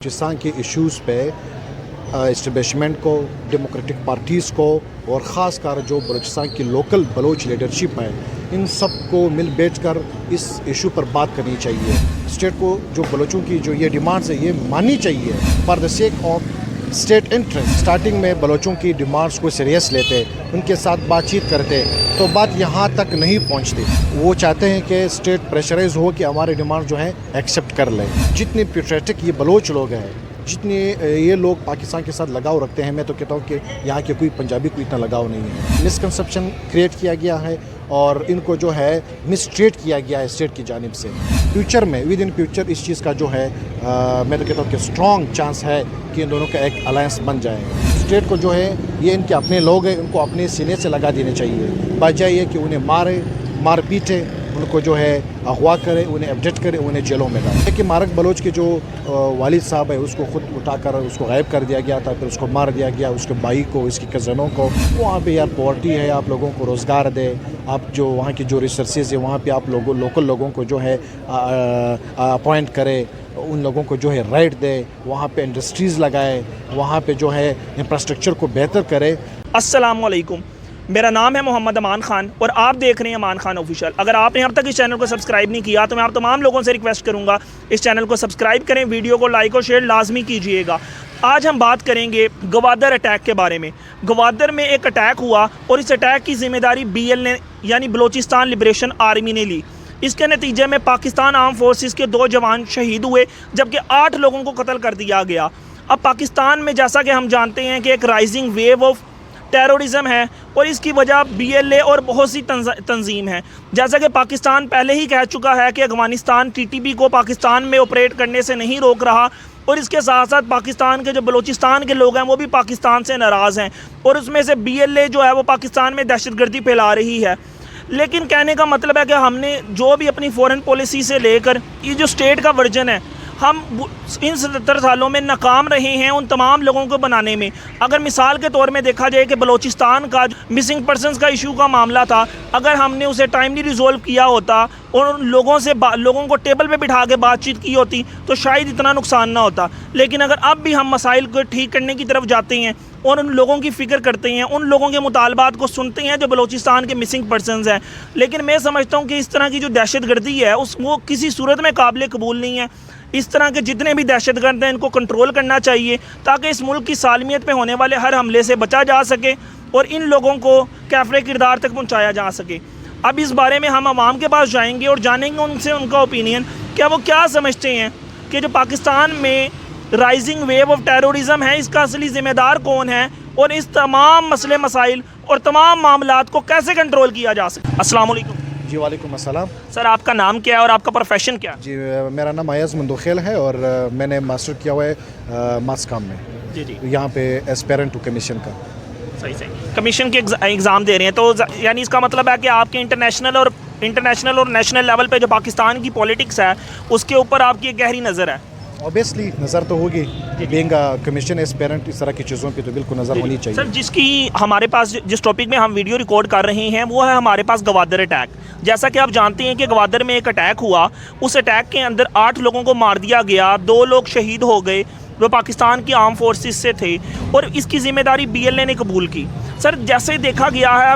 बलूचिस्तान के इश्यूज़ पे इस्टेब्लिशमेंट को, डेमोक्रेटिक पार्टीज़ को और ख़ास कर जो बलूचिस्तान की लोकल बलोच लीडरशिप है, इन सब को मिल बैठ कर इस इशू पर बात करनी चाहिए। स्टेट को जो बलोचों की जो ये डिमांड्स है ये माननी चाहिए for the sake of state interest. Starting में बलोचों की डिमांड्स को सीरियस लेते, उनके साथ बातचीत करते तो बात यहाँ तक नहीं पहुँचती। वो चाहते हैं कि स्टेट प्रेशराइज हो कि हमारे डिमांड जो है एक्सेप्ट कर लें। जितने पेट्रियटिक ये बलोच लोग हैं, जितने ये लोग पाकिस्तान के साथ लगाव रखते हैं, मैं तो कहता हूँ कि यहाँ के कोई पंजाबी को इतना लगाव नहीं है। मिसकंसेप्शन क्रिएट किया गया है और इनको जो है मिसट्रीट किया गया है स्टेट की जानिब से। फ्यूचर में विद इन फ्यूचर इस चीज़ का जो है मैं तो कहता हूँ कि स्ट्रॉन्ग चांस है कि इन दोनों का एक अलायंस बन जाए। स्टेट को जो है ये इनके अपने लोग हैं, उनको अपने सीने से लगा देने चाहिए, बजाय ये कि उन्हें मार पीटे, उनको जो है अगवा करे, उन्हें अपडेट करे, उन्हें जेलों में डाले। कि मारक बलोच के जो वालिद साहब है उसको ख़ुद उठाकर उसको गायब कर दिया गया था, फिर उसको मार दिया गया, उसके भाई को, उसकी कज़नों को। वहाँ पे यार पॉवर्टी है, आप लोगों को रोज़गार दे, आप जो वहाँ की जो रिसोर्सेज है वहाँ पे आप लोकल लोगों को जो है अपॉइंट करे, उन लोगों को जो है राइट दे, वहाँ पे इंडस्ट्रीज़ लगाए, वहाँ पे जो है इंफ्रास्ट्रक्चर को बेहतर करे। अस्सलाम वालेकुम, मेरा नाम है मोहम्मद अमान खान और आप देख रहे हैं अमान खान ऑफिशियल। अगर आपने अब तक इस चैनल को सब्सक्राइब नहीं किया तो मैं आप तमाम लोगों से रिक्वेस्ट करूंगा इस चैनल को सब्सक्राइब करें, वीडियो को लाइक और शेयर लाजमी कीजिएगा। आज हम बात करेंगे गवादर अटैक के बारे में। गवादर में एक अटैक हुआ और इस अटैक की जिम्मेदारी BL ने यानी बलोचिस्तान लिबरेशन आर्मी ने ली। इसके नतीजे में पाकिस्तान आर्म फोर्सेस के 2 जवान शहीद हुए जबकि 8 लोगों को कत्ल कर दिया गया। अब पाकिस्तान में जैसा कि हम जानते हैं कि एक राइजिंग वेव ऑफ टेररिज्म है और इसकी वजह BLA और बहुत सी तंजीम है। जैसा कि पाकिस्तान पहले ही कह चुका है कि अफगानिस्तान TTP को पाकिस्तान में ऑपरेट करने से नहीं रोक रहा और इसके साथ साथ पाकिस्तान के जो बलूचिस्तान के लोग हैं वो भी पाकिस्तान से नाराज़ हैं और उसमें से BLA जो है वो पाकिस्तान में दहशतगर्दी फैला रही है। लेकिन कहने का मतलब है कि हमने जो भी अपनी फ़ॉरेन पॉलिसी से लेकर ये जो स्टेट का वर्जन है, हम इन 77 सालों में नाकाम रहे हैं उन तमाम लोगों को बनाने में। अगर मिसाल के तौर में देखा जाए कि बलूचिस्तान का मिसिंग पर्सनस का इशू का मामला था, अगर हमने उसे टाइमली रिजोल्व किया होता और उन लोगों को टेबल पे बिठा के बातचीत की होती तो शायद इतना नुकसान ना होता। लेकिन अगर अब भी हम मसाइल को ठीक करने की तरफ जाते हैं और उन लोगों की फ़िक्र करते हैं, उन लोगों के मुतालबात को सुनते हैं जो बलूचिस्तान के मिसिंग पर्सनस हैं, लेकिन मैं समझता हूँ कि इस तरह की जो दहशतगर्दी है वो किसी सूरत में काबिल कबूल नहीं है। इस तरह के जितने भी दहशतगर्द हैं इनको कंट्रोल करना चाहिए ताकि इस मुल्क की सालमियत पे होने वाले हर हमले से बचा जा सके और इन लोगों को कैफरे किरदार तक पहुँचाया जा सके। अब इस बारे में हम आवाम के पास जाएंगे और जानेंगे उनसे उनका ओपिनियन, क्या वो क्या समझते हैं कि जो पाकिस्तान में राइजिंग वेव ऑफ टेररिज्म है इसका असली ज़िम्मेदार कौन है और इस तमाम मसले मसाइल और तमाम मामलात को कैसे कंट्रोल किया जा सके। अस्सलाम वालेकुम। जी वालेकुम अस्सलाम। सर, आपका नाम क्या है और आपका प्रोफेशन क्या है? जी मेरा नाम अयाज मंदोखेल है और मैंने मास्टर किया हुआ है मास काम में। जी यहाँ पे एस्पेरेंट टू कमीशन का। सही कमीशन के एग्ज़ाम दे रहे हैं तो यानी इसका मतलब है कि आपके इंटरनेशनल और नेशनल लेवल पे जो पाकिस्तान की पॉलिटिक्स है उसके ऊपर आपकी एक गहरी नज़र है। ऑब्वियसली नज़र तो होगी, बीइंग कमीशन एस्पेरेंट इस तरह की चीज़ों पे तो बिल्कुल नज़र होनी चाहिए। सर, हमारे पास जिस टॉपिक में हम वीडियो रिकॉर्ड कर रहे हैं वो है हमारे पास गवादर अटैक। जैसा कि आप जानते हैं कि गवादर में एक अटैक हुआ, उस अटैक के अंदर 8 लोगों को मार दिया गया, 2 लोग शहीद हो गए, वो पाकिस्तान की आर्म फोर्सेस से थे और इसकी ज़िम्मेदारी BLA ने कबूल की। सर, जैसे देखा गया है,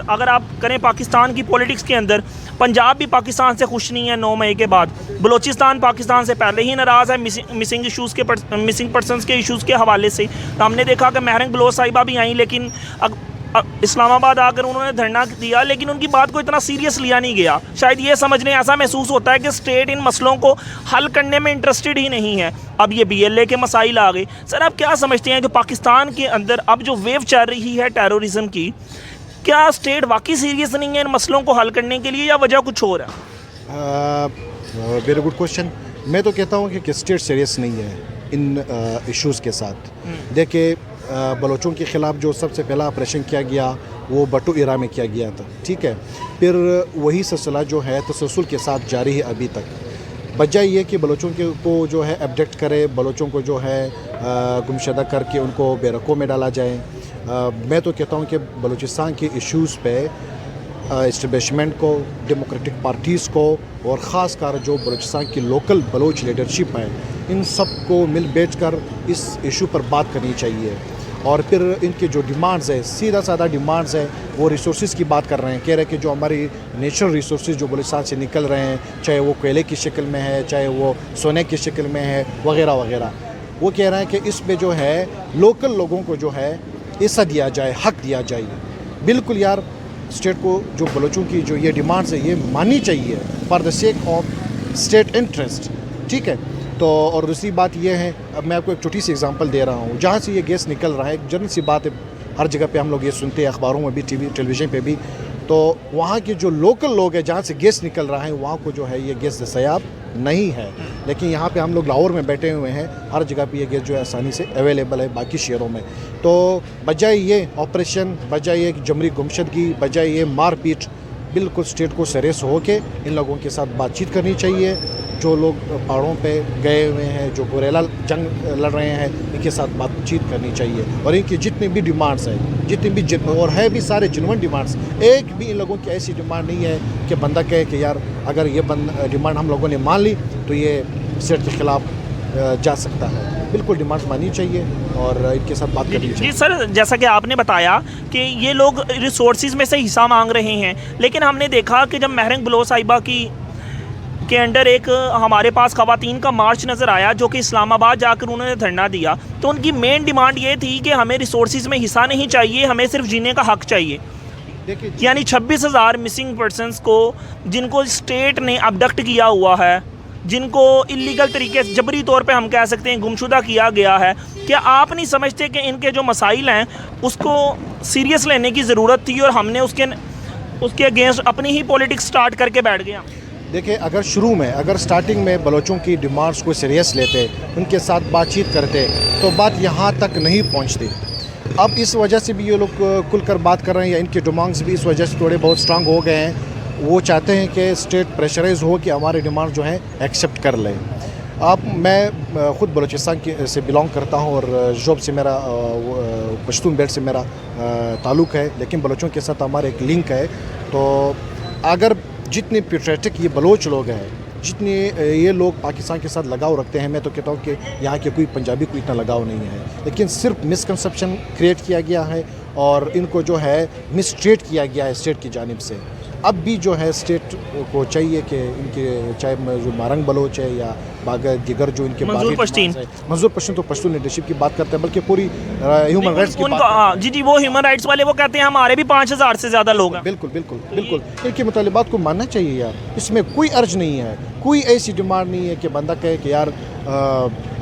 अगर आप करें पाकिस्तान की पॉलिटिक्स के अंदर, पंजाब भी पाकिस्तान से खुश नहीं है 9 मई के बाद, बलूचिस्तान पाकिस्तान से पहले ही नाराज़ है मिसिंग पर्सनस के इशूज़ के हवाले से। तो हमने देखा कि महरंग बलोच साहिबा भी आई, लेकिन इस्लामाबाद आकर उन्होंने धरना दिया, लेकिन उनकी बात को इतना सीरियस लिया नहीं गया। शायद ये समझने ऐसा महसूस होता है कि स्टेट इन मसलों को हल करने में इंटरेस्टेड ही नहीं है। अब ये BLA के मसाइल आ गए। सर, आप क्या समझते हैं जो पाकिस्तान के अंदर अब जो वेव चल रही है टेररिज्म की, क्या स्टेट वाकई सीरियस नहीं है इन मसलों को हल करने के लिए या वजह कुछ और है? Very good question. मैं तो कहता हूँ कि स्टेट सीरियस नहीं है इन इश्यूज़ के साथ। देखिए, बलोचों के ख़िलाफ़ जो सबसे पहला ऑपरेशन किया गया वो बटू इरा में किया गया था, ठीक है। फिर वही सिलसिला जो है तसलसल के साथ जारी है अभी तक। बजाय ये कि बलोचों को जो है अपडेट करे, बलोचों को जो है गुमशुदा करके उनको बेरकों में डाला जाए। मैं तो कहता हूँ कि बलूचिस्तान के इश्यूज़ पे इस्टेब्लिशमेंट को, डेमोक्रेटिक पार्टीज़ को और ख़ास कर जो बलूचिस्तान की लोकल बलोच लीडरशिप है, इन सब को मिल बैठ कर इस इशू पर बात करनी चाहिए। और फिर इनके जो डिमांड्स है, सीधा साधा डिमांड्स है, वो रिसोर्सेज की बात कर रहे हैं। कह रहे हैं कि जो हमारी नेचुरल रिसोर्सेज जो बलूचिस्तान से निकल रहे हैं, चाहे वो कोयले की शक्ल में है, चाहे वो सोने की शक्ल में है, वगैरह वगैरह, वो कह रहे हैं कि इस पे जो है लोकल लोगों को जो है हिस्सा दिया जाए, हक दिया जाए। बिल्कुल यार, स्टेट को जो बलोचों की जो ये डिमांड्स है ये माननी चाहिए for the sake of state interest, ठीक है। तो और दूसरी बात ये है, अब मैं आपको एक छोटी सी एग्जांपल दे रहा हूँ, जहाँ से ये गैस निकल रहा है, एक जनरल सी बात है, हर जगह पे हम लोग ये सुनते हैं, अखबारों में भी, टेलीविज़न पे भी। तो वहाँ के जो लोकल लोग हैं जहाँ से गैस निकल रहा है, वहाँ को जो है ये गैस दस्तयाब नहीं है। लेकिन यहाँ पे हम लोग लाहौर में बैठे हुए हैं, हर जगह पे ये गैस जो है आसानी से अवेलेबल है बाकी शहरों में। तो बजाय ये ऑपरेशन, बजाय ये जमरी गुमशदगी, बजाय ये मारपीट, बिल्कुल स्टेट को सीरियस होके इन लोगों के साथ बातचीत करनी चाहिए। जो लोग पहाड़ों पे गए हुए हैं, जो गुरेला जंग लड़ रहे हैं, इनके साथ बातचीत करनी चाहिए। और इनकी जितनी भी डिमांड्स हैं, जितनी भी और है भी सारे जेन्युइन डिमांड्स, एक भी इन लोगों की ऐसी डिमांड नहीं है कि बंदा कहे कि यार अगर ये डिमांड हम लोगों ने मान ली तो ये स्टेट के ख़िलाफ़ जा सकता है। बिल्कुल डिमांड्स माननी चाहिए और इनके साथ बात करनी चाहिए। जी सर, जैसा कि आपने बताया कि ये लोग रिसोर्सेज में से हिस्सा मांग रहे हैं, लेकिन हमने देखा कि जब महरंग बलोच साहिबा के अंडर एक हमारे पास खवातीन का मार्च नज़र आया, जो कि इस्लामाबाद जाकर उन्होंने धरना दिया, तो उनकी मेन डिमांड ये थी कि हमें रिसोर्सेज में हिस्सा नहीं चाहिए, हमें सिर्फ जीने का हक चाहिए। यानी 26,000 मिसिंग पर्सनस को, जिनको स्टेट ने अबडक्ट किया हुआ है, जिनको इलीगल तरीके से जबरी तौर पे हम कह सकते हैं गुमशुदा किया गया है, क्या आप नहीं समझते कि इनके जो मसाइल हैं उसको सीरियस लेने की ज़रूरत थी और हमने उसके अगेंस्ट अपनी ही पॉलिटिक्स स्टार्ट करके बैठ गया? देखिए, अगर शुरू में, अगर स्टार्टिंग में बलोचों की डिमांड्स को सीरियस लेते, उनके साथ बातचीत करते, तो बात यहाँ तक नहीं पहुँचती। अब इस वजह से भी ये लोग खुलकर बात कर रहे हैं, या इनके डिमांड्स भी इस वजह से थोड़े बहुत स्ट्रांग हो गए हैं। वो चाहते हैं कि स्टेट प्रेशराइज हो कि हमारे डिमांड जो है एक्सेप्ट कर लें। अब मैं ख़ुद बलूचिस्तान से बिलोंग करता हूँ और जॉब से मेरा पश्तून बेल्ट से मेरा ताल्लुक़ है, लेकिन बलोचों के साथ हमारा एक लिंक है। तो अगर जितने पेट्रियटिक ये बलोच लोग हैं, जितने ये लोग पाकिस्तान के साथ लगाव रखते हैं, मैं तो कहता हूँ कि यहाँ के कोई पंजाबी को इतना लगाव नहीं है, लेकिन सिर्फ मिसकंसेप्शन क्रिएट किया गया है और इनको जो है मिसट्रीट किया गया है स्टेट की जानिब से। अब भी जो है स्टेट को चाहिए कि इनके, चाहे जो मारंग बलोच है या दिगर जो इनके मंजूर पश्तीन तो पश्तून लीडरशिप की बात करते हैं, बल्कि पूरी ह्यूमन राइट्स की बात। जी, वो ह्यूमन राइट्स वाले वो कहते हैं हमारे भी 5,000 से ज़्यादा लोग हैं। बिल्कुल बिल्कुल बिल्कुल, इनके मुतालिबात को मानना चाहिए यार, इसमें कोई अर्ज नहीं है, कोई ऐसी डिमांड नहीं है कि बंदा कहे कि यार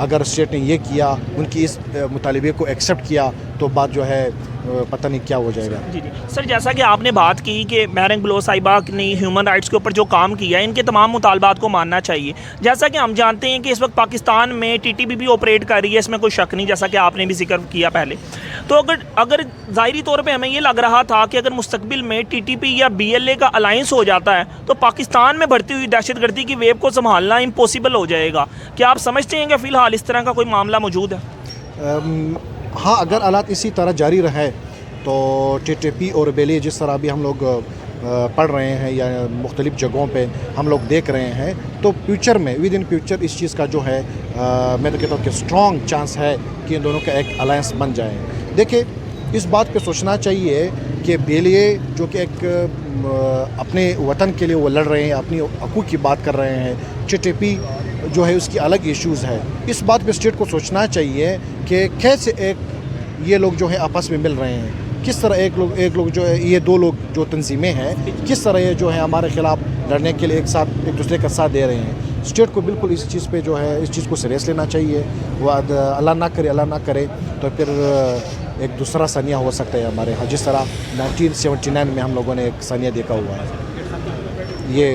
अगर स्टेट ने ये किया, उनकी इस मुतालिबे को एक्सेप्ट किया, तो बात जो है पता नहीं क्या हो जाएगा। जी सर, जैसा कि आपने बात की कि महरंग बलोच साहिबा ने ह्यूमन राइट्स के ऊपर जो काम किया है, इनके तमाम मुतालबात को मानना चाहिए। जैसा कि हम जानते हैं कि इस वक्त पाकिस्तान में TTP भी ऑपरेट कर रही है, इसमें कोई शक नहीं, जैसा कि आपने भी जिक्र किया पहले। तो अगर ज़ाहिरी तौर पर हमें ये लग रहा था कि अगर मुस्तकबिल में TTP या BLA का अलाइंस हो जाता है तो पाकिस्तान में बढ़ती हुई दहशतगर्दी की वेव को संभालना इम्पॉसिबल हो जाएगा। क्या आप समझते हैं कि फ़िलहाल इस तरह का कोई मामला मौजूद है? हाँ, अगर हालात इसी तरह जारी रहे तो TTP और BLA जिस तरह अभी हम लोग पढ़ रहे हैं या मुख्तलिफ़ जगहों पे हम लोग देख रहे हैं, तो फ्यूचर में, विद इन फ्यूचर इस चीज़ का जो है मैं तो कहता हूँ कि स्ट्रॉन्ग चांस है कि इन दोनों का एक अलायंस बन जाए। देखिए, इस बात पे सोचना चाहिए कि BLA जो कि एक अपने वतन के लिए वो लड़ रहे हैं, अपनी हकूक़ की बात कर रहे हैं, TTP जो है उसकी अलग इश्यूज़ है। इस बात पे स्टेट को सोचना चाहिए कि कैसे ये लोग जो है आपस में मिल रहे हैं, किस तरह एक लोग जो है, ये दो लोग जो तंजीमें हैं, किस तरह ये जो है हमारे ख़िलाफ़ लड़ने के लिए एक दूसरे का साथ दे रहे हैं। स्टेट को बिल्कुल इस चीज़ पे जो है, इस चीज़ को सीरियस लेना चाहिए। वो अल्लाह ना करे तो फिर एक दूसरा सानिया हो सकता है हमारे यहाँ, जिस तरह 1979 में हम लोगों ने एक सानिया देखा हुआ है। ये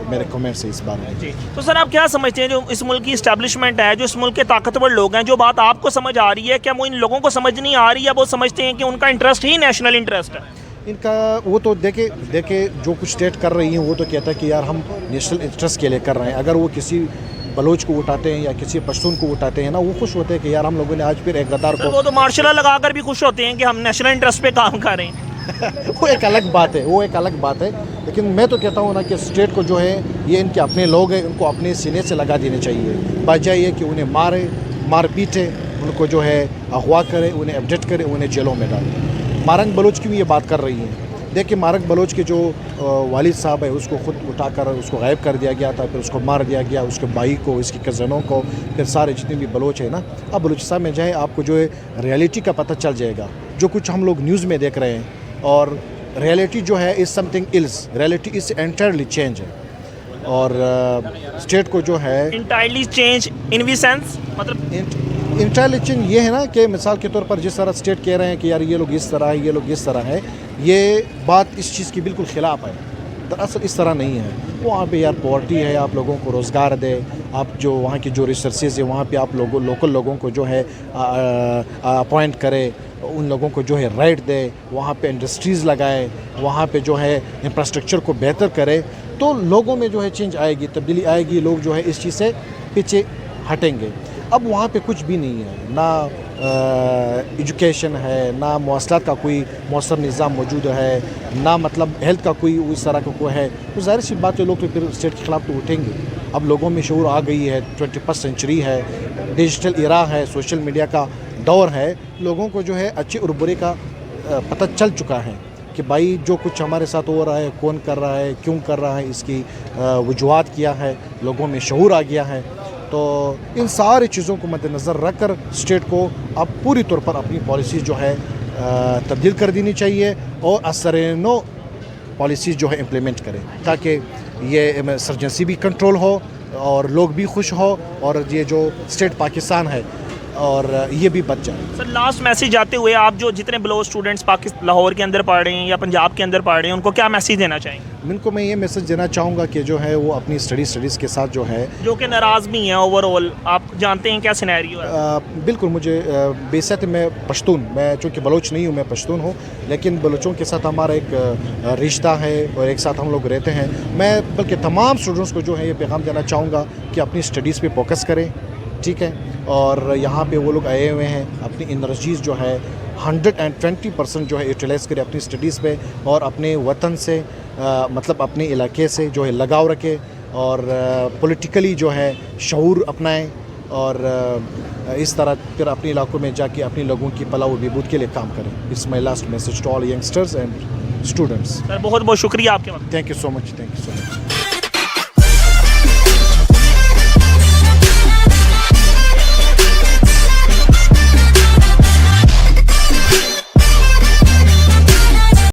मेरे कमेंट्स है इस बारे में। जी, तो सर आप क्या समझते हैं, जो इस मुल्क की इस्टेब्लिशमेंट है, जो इस मुल्क के ताकतवर लोग हैं, जो बात आपको समझ आ रही है, क्या वो इन लोगों को समझ नहीं आ रही है? वो समझते हैं कि उनका इंटरेस्ट ही नेशनल इंटरेस्ट है? इनका वो तो देखे जो कुछ स्टेट कर रही है, वो तो कहता है कि यार हम नेशनल इंटरेस्ट के लिए कर रहे हैं। अगर वो किसी बलोच को उठाते हैं या किसी पश्तून को उठाते हैं ना, वो खुश होते हैं कि यार हम लोगों ने आज फिर एक गद्दार को, वो तो मार्शल लगा कर भी खुश होते हैं कि हम नेशनल इंटरेस्ट पे काम कर रहे हैं। वो एक अलग बात है, वो एक अलग बात है। लेकिन मैं तो कहता हूँ ना कि स्टेट को जो है ये इनके अपने लोग हैं, उनको अपने सीने से लगा देने चाहिए, बजाय ये कि उन्हें मार पीटे, उनको जो है अगवा करे, उन्हें अपडेट करे, उन्हें जेलों में डाले। मारंग बलोच की भी ये बात कर रही हैं। देखिए मारंग बलोच के जो वालिद साहब है उसको ख़ुद उठाकर उसको गायब कर दिया गया था, फिर उसको मार दिया गया, उसके भाई को, इसकी कज़नों को, फिर सारे जितने भी बलोच हैं ना, अब बलूचिस्तान में जाए आपको जो है रियलिटी का पता चल जाएगा। जो कुछ हम लोग न्यूज़ में देख रहे हैं और रियलिटी जो है is something else, reality is entirely change है। और स्टेट को जो है entirely change in we sense, मतलब इंटायरली चेंज ये है ना कि मिसाल के तौर पर जिस तरह स्टेट कह रहे हैं कि यार ये लोग इस तरह है, ये लोग इस तरह है, ये बात इस चीज़ की बिल्कुल ख़िलाफ़ है। दरअसल इस तरह नहीं है। वहाँ पे यार पॉवर्टी है, आप लोगों को रोज़गार दे, आप जो वहाँ की जो रिसोर्सेज है वहाँ पे आप लोकल लोगों को जो है अपॉइंट करे, उन लोगों को जो है राइट दे, वहाँ पे इंडस्ट्रीज़ लगाए, वहाँ पे जो है इंफ्रास्ट्रक्चर को बेहतर करे, तो लोगों में जो है चेंज आएगी, तब्दीली आएगी, लोग जो है इस चीज़ से पीछे हटेंगे। अब वहाँ पे कुछ भी नहीं है, ना एजुकेशन है, ना मवासलात का कोई मौसर निज़ाम मौजूद है, ना मतलब हेल्थ का कोई उस तरह का कोई है, तो ज़ाहिर सी बात है लोग तो फिर स्टेट के ख़िलाफ़ तो उठेंगे। अब लोगों में शऊर आ गई है, 21st सेंचुरी है, डिजिटल इरा है, सोशल मीडिया का दौर है, लोगों को जो है अच्छे और बुरे का पता चल चुका है कि भाई जो कुछ हमारे साथ हो रहा है, कौन कर रहा है, क्यों कर रहा है, इसकी वजूहात क्या है, लोगों में शऊर आ गया है। तो इन सारी चीज़ों को मद्देनज़र रख कर स्टेट को अब पूरी तौर पर अपनी पॉलिसीज़ जो है तब्दील कर देनी चाहिए और असरनो पॉलिसीज़ जो है इम्प्लीमेंट करें, ताकि ये इंसर्जेंसी भी कंट्रोल हो और लोग भी खुश हो और ये जो स्टेट पाकिस्तान है और ये भी बच जाए। सर लास्ट मैसेज आते हुए आप जो जितने बलोच स्टूडेंट्स लाहौर के अंदर पढ़ रहे हैं या पंजाब के अंदर पढ़ रहे हैं, उनको क्या मैसेज देना चाहेंगे? इनको मैं ये मैसेज देना चाहूँगा कि जो है वो अपनी स्टडीज़ के साथ जो है, जो कि नाराज़ भी हैं ओवरऑल, आप जानते हैं क्या सिनेरियो है? बिल्कुल। मुझे बेशक मैं पश्तून, मैं चूँकि बलोच नहीं हूँ, मैं पश्तून हूँ, लेकिन बलोचों के साथ हमारा एक रिश्ता है और एक साथ हम लोग रहते हैं। मैं बल्कि तमाम स्टूडेंट्स को जो है ये पैगाम देना चाहूँगा कि अपनी स्टडीज़ पे फोकस करें, ठीक है, और यहाँ पे वो लोग आए हुए हैं, अपनी एनर्जीज़ जो है 120% जो है यूटिलाइज़ करें अपनी स्टडीज़ पे और अपने वतन से मतलब अपने इलाके से जो है लगाव रखें और पॉलिटिकली जो है शऊर अपनाएं और इस तरह फिर अपने इलाकों में जाके अपने लोगों की फलाह व बहबूद के लिए काम करें। It's my last message to all youngsters and students. Sir बहुत बहुत शुक्रिया आपके वक्त। Thank you so much.